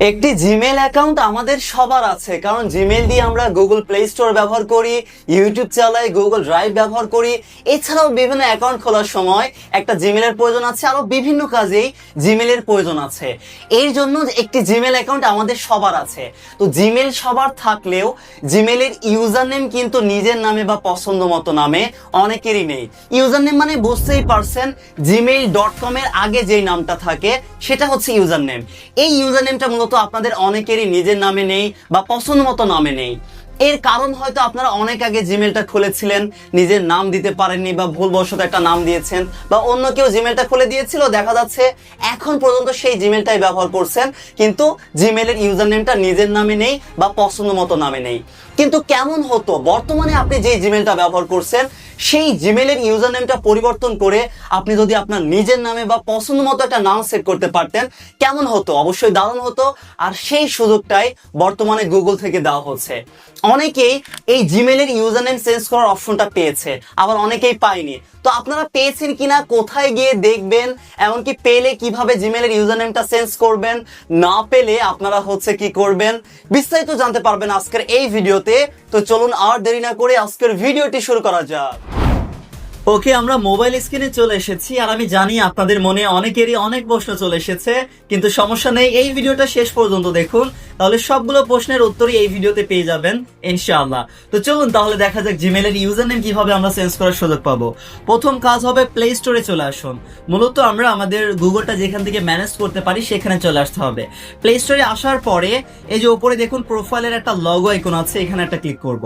একটি Gmail account আমাদের সবার আছে, কারণ জিমেল দিয়ে আমরা গুগল প্লে স্টোর ব্যবহার করি, ইউটিউব চালাই, গুগল ড্রাইভ ব্যবহার করি। এছাড়াও বিভিন্ন অ্যাকাউন্ট খোলার সময় একটা জিমেলের প্রয়োজন আছে, আরো বিভিন্ন কাজেই জিমেলের প্রয়োজন আছে। এর জন্য একটি জিমেল অ্যাকাউন্ট আমাদের সবার আছে। তো জিমেল সবার থাকলেও জিমেলের ইউজার নেম কিন্তু নিজের নামে বা পছন্দ মতো নামে অনেকেরই নেই। ইউজার নেম মানে বুঝতেই পারছেন, gmail.com এর আগে যেই নামটা থাকে সেটা হচ্ছে ইউজার নেম। এই ইউজার নেমটা মূলত আপনাদের অনেকেরই নিজের নামে নেই বা পছন্দ মতো নামে নেই। এর কারণ হয়তো আপনারা অনেক আগে জিমেলটা খুলেছিলেন, নিজের নাম দিতে পারেননি বা ভুলবশত একটা নাম দিয়েছেন, বা অন্য কেউ জিমেলটা খুলে দিয়েছিল, দেখা যাচ্ছে এখন পর্যন্ত সেই জিমেলটাই ব্যবহার করছেন, কিন্তু জিমেলের ইউজার নেমটা নিজের নামে নেই বা পছন্দ মতো নামে নেই। কিন্তু কেমন হতো বর্তমানে আপনি যে জিমেলটা ব্যবহার করছেন সেই জিমেলের ইউজার নেমটা পরিবর্তন করে আপনি যদি আপনার নিজের নামে বা পছন্দ মতো একটা নাম সেট করতে পারতেন, কেমন হতো? অবশ্যই দারুণ হতো। আর সেই সুযোগটাই বর্তমানে গুগল থেকে দেওয়া হচ্ছে। অনেকেই এই জিমেলের ইউজার নেম চেঞ্জ করার অপশনটা পেয়েছে, আবার অনেকেই পায়নি। তো আপনারা পেয়েছেন কিনা, কোথায় গিয়ে দেখবেন, এমনকি পেলে কিভাবে জিমেলের ইউজার নেমটা চেঞ্জ করবেন, না পেলে আপনারা কি করবেন, বিস্তারিত জানতে পারবেন আজকের এই ভিডিওতে। তো চলুন আর দেরি না করে আজকের ভিডিওটি শুরু করা যাক। ওকে, আমরা মোবাইল স্ক্রিনে চলে এসেছি। আর আমি জানি আপনাদের মনে অনেকেরই অনেক প্রশ্ন চলে এসেছে, কিন্তু সমস্যা নেই, এই ভিডিওটা শেষ পর্যন্ত দেখুন, তাহলে সবগুলো প্রশ্নের উত্তরই এই ভিডিওতে পেয়ে যাবেন ইনশাআল্লাহ। তো চলুন তাহলে দেখা যাক জিমেলের ইউজার নেম কিভাবে আমরা চেঞ্জ করার সুযোগ পাবো। প্রথম কাজ হবে প্লে স্টোরে চলে আসুন। মূলত আমরা আমাদের গুগলটা যেখান থেকে ম্যানেজ করতে পারি সেখানে চলে আসতে হবে। প্লে স্টোরে আসার পরে এই যে উপরে দেখুন প্রোফাইলের একটা লগো আইকন আছে, এখানে একটা ক্লিক করব।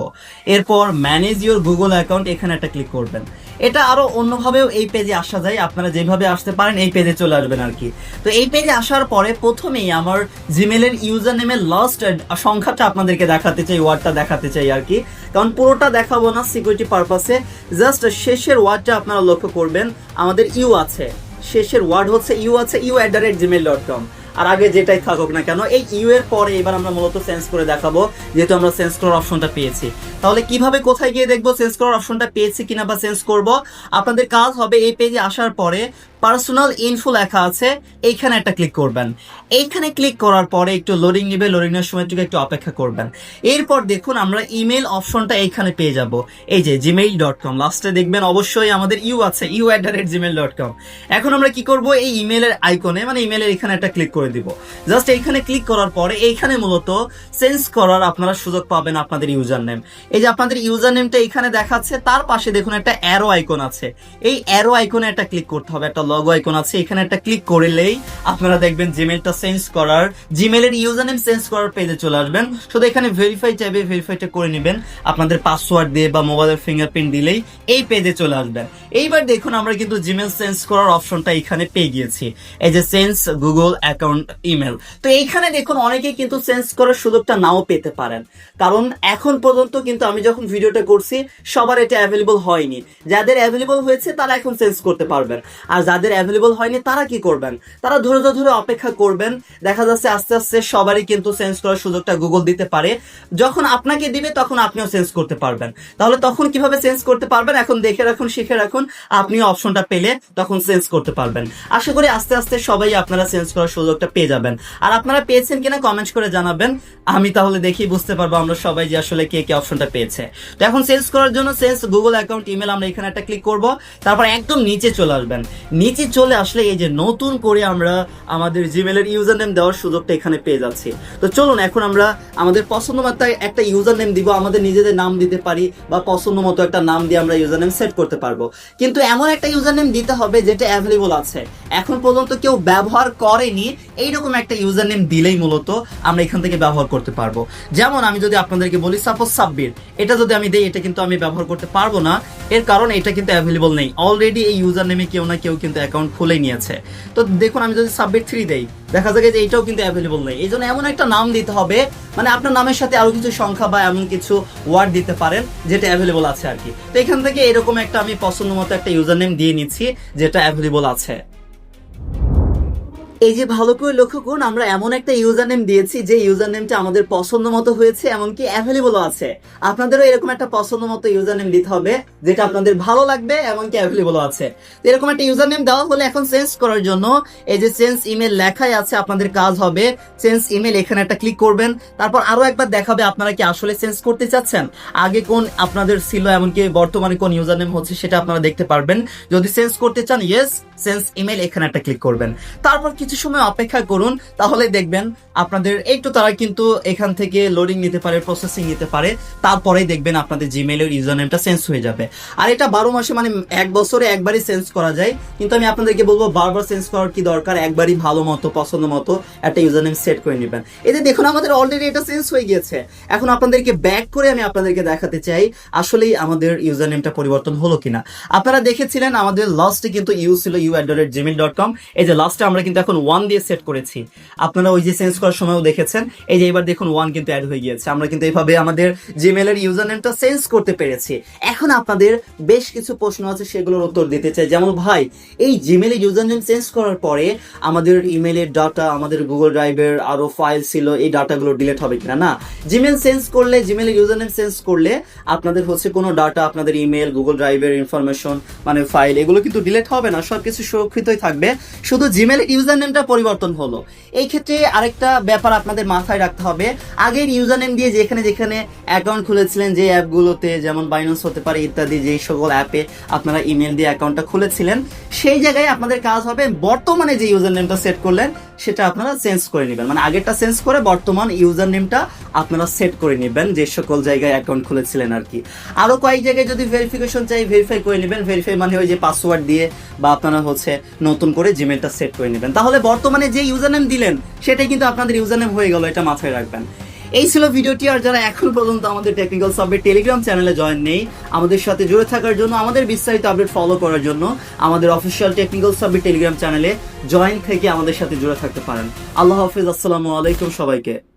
এরপর ম্যানেজ ইউর গুগল অ্যাকাউন্ট, এখানে একটা ক্লিক করবেন। এটা আরো অন্যভাবেও এই পেজে আসা যায়, আপনারা যেভাবে আসতে পারেন এই পেজে চলে আসবেন আর কি। তো এই পেজে আসার পরে প্রথমেই আমার জিমেলের ইউজার নেমের লাস্ট সংখ্যাটা আপনাদেরকে দেখাতে চাই, ওয়ার্ডটা দেখাতে চাই আর কি, কারণ পুরোটা দেখাবো না সিকিউরিটি পারপাসে। জাস্ট শেষের ওয়ার্ডটা আপনারা লক্ষ্য করবেন, আমাদের ইউ আছে, শেষের ওয়ার্ড হচ্ছে iu@gmail.com। আর আগে যেটাই থাকুক না কেন, এই ইউ এর পরে এবার আমরা মূলত চেঞ্জ করে দেখাবো, যেহেতু আমরা চেঞ্জ করার অপশনটা পেয়েছি। তাহলে কিভাবে, কোথায় গিয়ে দেখবো চেঞ্জ করার অপশনটা পেয়েছি কিনা বা চেঞ্জ করব? আপনাদের কাজ হবে এই পেজে আসার পরে পার্সোনাল ইনফো লেখা আছে, এইখানে একটা ক্লিক করবেন। এইখানে ক্লিক করার পরে একটু লোডিং নিবে, লোডিং এর সময়টুকু একটু অপেক্ষা করবেন। এরপর দেখুন আমরা ইমেল অপশনটা এইখানে পেয়ে যাব, এই যে gmail.com, লাস্টে দেখবেন অবশ্যই আমাদের ইউ আছে, iu@gmail.com। এখন আমরা কি করব, এই ইমেলের আইকনে মানে ইমেলের এখানে একটা ক্লিক করে দিব। জাস্ট এইখানে ক্লিক করার পরে এইখানে মূলত চেঞ্জ করার আপনারা সুযোগ পাবেন আপনাদের ইউজার নেম। এই যে আপনাদের ইউজার নেমটা এখানে দেখাচ্ছে, তার পাশে দেখুন একটা অ্যারো আইকন আছে, এই অ্যারো আইকনে একটা ক্লিক করতে হবে, একটা লগো আইকন আছে, এখানে একটা ক্লিক করলেই আপনারা দেখবেন জিমেলটা চেঞ্জ করার, জিমেলের ইউজার নেম চেঞ্জ করার পেজে চলে আসবেন। শুধু এখানে ভেরিফাই চাইবে, ভেরিফাইটা করে নেবেন আপনাদের পাসওয়ার্ড দিয়ে বা মোবাইলের ফিঙ্গারপ্রিন্ট দিলেই এই পেজে চলে আসবেন। এইবার দেখুন আমরা কিন্তু জিমেল চেঞ্জ করার অপশনটা এখানে পেয়ে গিয়েছি, এই যে চেঞ্জ গুগল অ্যাকাউন্ট ইমেল। তো এইখানে দেখুন অনেকেই কিন্তু চেঞ্জ করার সুযোগটা নাও পেতে পারেন, কারণ এখন পর্যন্ত কিন্তু আমি যখন ভিডিওটা করছি সবার এটা অ্যাভেলেবল হয়নি। যাদের অ্যাভেলেবল হয়েছে তারা এখন চেঞ্জ করতে পারবেন, আর যাদের অ্যাভেলেবল হয়নি তারা কি করবেন, তারা ধৈর্য ধরে অপেক্ষা করবেন। দেখা যাচ্ছে আস্তে আস্তে সবারই কিন্তু চেঞ্জ করার সুযোগটা গুগল দিতে পারে, যখন আপনাকে দিবে তখন আপনিও চেঞ্জ করতে পারবেন। তাহলে তখন কিভাবে চেঞ্জ করতে পারবেন এখন দেখে রাখুন, শিখে রাখুন, আপনিও অপশনটা পেলে তখন চেঞ্জ করতে পারবেন। আশা করি আস্তে আস্তে সবাই আপনারা চেঞ্জ করার সুযোগটা পেয়ে যাবেন। আর আপনারা পেয়েছেন কিনা কমেন্ট করে জানাবেন, আমি তাহলে দেখি বুঝতে পারবো আমরা সবাই যে আসলে কে কে অপশনটা পেয়েছে। তো এখন চেঞ্জ করার জন্য চেঞ্জ গুগল অ্যাকাউন্ট ইমেল আমরা এখানে একটা ক্লিক করব, তারপর একদম নিচে চলে আসবেন। নিচে চলে আসলে এই যে নতুন করে আমরা আমাদের জিমেলের ইউজার নেম দেওয়ার সুযোগটা এখানে পেয়ে যাচ্ছি। তো চলুন এখন আমরা আমাদের পছন্দ মতো একটা ইউজার নেম দিব, আমাদের নিজেদের নাম দিতে পারি বা পছন্দ মতো একটা নাম দিয়ে আমরা ইউজার নেম সেট করতে পারবো, কিন্তু এমন একটা ইউজার নেম দিতে হবে যেটা অ্যাভেলেবল আছে, এখন পর্যন্ত কেউ ব্যবহার করেনি, এইরকম একটা ইউজার নেম দিলেই মূলত আমরা এখান থেকে ব্যবহার করতে পারবো। যেমন আমি যদি আপনাদেরকে বলি সাপোজ সাব্বির, এটা যদি আমি দেই, এটা কিন্তু আমি ব্যবহার করতে পারবো না, এর কারণ এটা কিন্তু অ্যাভেলেবল নেই, অলরেডি এই ইউজার নেমে কেউ না কেউ কিন্তু অ্যাকাউন্ট খুলে নিয়েছে। তো দেখুন আমি যদি সাব্বির 3 দেই, দেখা যায় যে এটাও কিন্তু অ্যাভেলেবল নেই। এই জন্য এমন একটা নাম দিতে হবে, মানে আপনার নামের সাথে আরো কিছু সংখ্যা বা এমন কিছু ওয়ার্ড দিতে পারেন যেটা অ্যাভেলেবল আছে আর কি। তো এখান থেকে এরকম একটা আমি পছন্দ মতো একটা ইউজার নেম দিয়ে নিচ্ছি যেটা অ্যাভেলেবল আছে। এই যে ভালো করে লক্ষ্য করুন, আমরা এমন একটা ইউজার নেম দিয়েছি যে ইউজার নেমটা আমাদের পছন্দ মতো হয়েছে, এমনকি অ্যাভেলেবলও আছে। আপনাদেরও এরকম একটা পছন্দ মতো ইউজার নেম দিতে হবে যেটা আপনাদের ভালো লাগবে, এমনকি অ্যাভেলেবলও আছে। তো এরকম একটা ইউজার নেম দেওয়া হলে এখন চেঞ্জ করার জন্য এই যে চেঞ্জ ইমেল লেখাই আছে, আপনাদের কাজ হবে চেঞ্জ ইমেল, এখানে একটা ক্লিক করবেন। তারপর আরো একবার দেখাবে আপনারা কি আসলে চেঞ্জ করতে চাচ্ছেন, আগে কোন আপনাদের ছিল এমনকি বর্তমানে কোন ইউজার নেম হচ্ছে সেটা আপনারা দেখতে পারবেন। যদি চেঞ্জ করতে চান ইয়েস চেঞ্জ ইমেল এখানে একটা ক্লিক করবেন। তারপর কিছু সময় অপেক্ষা করুন, তাহলে দেখবেন আপনাদের একটু তারা কিন্তু এখান থেকে লোডিং নিতে পারে, প্রসেসিং নিতে পারে, তারপরেই দেখবেন আপনাদের জিমেইলের ইউজার নেমটা চেঞ্জ হয়ে যাবে। আর এটা 12 মাসে মানে 1 বছরে একবারই চেঞ্জ করা যায়, কিন্তু আমি আপনাদেরকে বলবো বারবার চেঞ্জ করার কি দরকার, একবারই ভালো মতো পছন্দ মতো একটা ইউজার নেম সেট করে নেবেন। এই যে দেখুন আমাদের অলরেডি এটা চেঞ্জ হয়ে গিয়েছে। এখন আপনাদেরকে ব্যাক করে আমি আপনাদেরকে দেখাতে চাই আসলেই আমাদের ইউজার নেমটা পরিবর্তন হলো কিনা। আপনারা দেখেছিলেন আমাদের লাস্টে কিন্তু ইউ ছিল u@gmail.com, এই যে লাস্টে আমরা কিন্তু এখন 1 দিয়ে সেট করেছি। আপনারা ওই যে চেঞ্জ করার সময়ও দেখেছেন, এই যে এবার দেখুন 1 কিন্তু অ্যাড হয়ে গিয়েছে। আমরা কিন্তু এইভাবে আমাদের জিমেইলের ইউজার নেমটা চেঞ্জ করতে পেরেছি। এখন আপনাদের বেশ কিছু প্রশ্ন আছে, সেগুলোর উত্তর দিতে চাই। যেমন ভাই, এই জিমেইলের ইউজার নেম চেঞ্জ করার পরে আমাদের ইমেইলের ডাটা, আমাদের গুগল ড্রাইভের আরো ফাইল ছিল, এই ডাটাগুলো ডিলিট হবে কিনা? না, জিমেইল চেঞ্জ করলে, জিমেইলের ইউজার নেম চেঞ্জ করলে আপনাদের হচ্ছে কোনো ডাটা, আপনাদের ইমেল, গুগল ড্রাইভের ইনফরমেশন মানে ফাইল, এগুলো কিন্তু ডিলিট হবে না, সবকিছু সুরক্ষিতই থাকবে। শুধু জিমেইলের ইউজার নেমটা পরিবর্তন হলো। এই ক্ষেত্রে আরেকটা ব্যাপার আপনাদের মাথায় রাখতে হবে, আগের ইউজার নেম দিয়ে যেখানে যেখানে অ্যাকাউন্ট খুলেছিলেন, যে অ্যাপগুলোতে যেমন বাইন্যান্স হতে পারে ইত্যাদি, যেই সকল অ্যাপে আপনারা ইমেল দিয়ে অ্যাকাউন্টটা খুলেছিলেন, সেই জায়গায় আপনাদের কাজ হবে বর্তমানে যে ইউজার নেমটা সেট করলেন সেটা আপনারা চেঞ্জ করে নেবেন। মানে আগেরটা চেঞ্জ করে বর্তমান ইউজার নেমটা আপনারা সেট করে নেবেন, যে সকল জায়গায় অ্যাকাউন্ট খুলেছিলেন আর কি। আরো কয়েক জায়গায় যদি ভেরিফিকেশন চাই, ভেরিফাই করে নেবেন। ভেরিফাই মানে ওই যে পাসওয়ার্ড দিয়ে বা আপনারা হচ্ছে নতুন করে জিমেলটা সেট করে নেবেন, তাহলে বর্তমানে যে ইউজার নেম দিলেন সেটাই কিন্তু আপনাদের ইউজার নেম হয়ে গেল, এটা মাথায় রাখবেন। এই ছিল ভিডিওটি। আর যারা এখন পর্যন্ত আমাদের টেকনিক্যাল সফটওয়্যার টেলিগ্রাম চ্যানেলে জয়েন নেই, আমাদের সাথে জুড়ে থাকার জন্য, আমাদের বিস্তারিত আপডেট ফলো করার জন্য আমাদের অফিসিয়াল টেকনিক্যাল সফটওয়্যার টেলিগ্রাম চ্যানেলে জয়েন থেকে আমাদের সাথে জুড়ে থাকতে পারেন। আল্লাহ হাফেজ, আসসালামু আলাইকুম সবাইকে।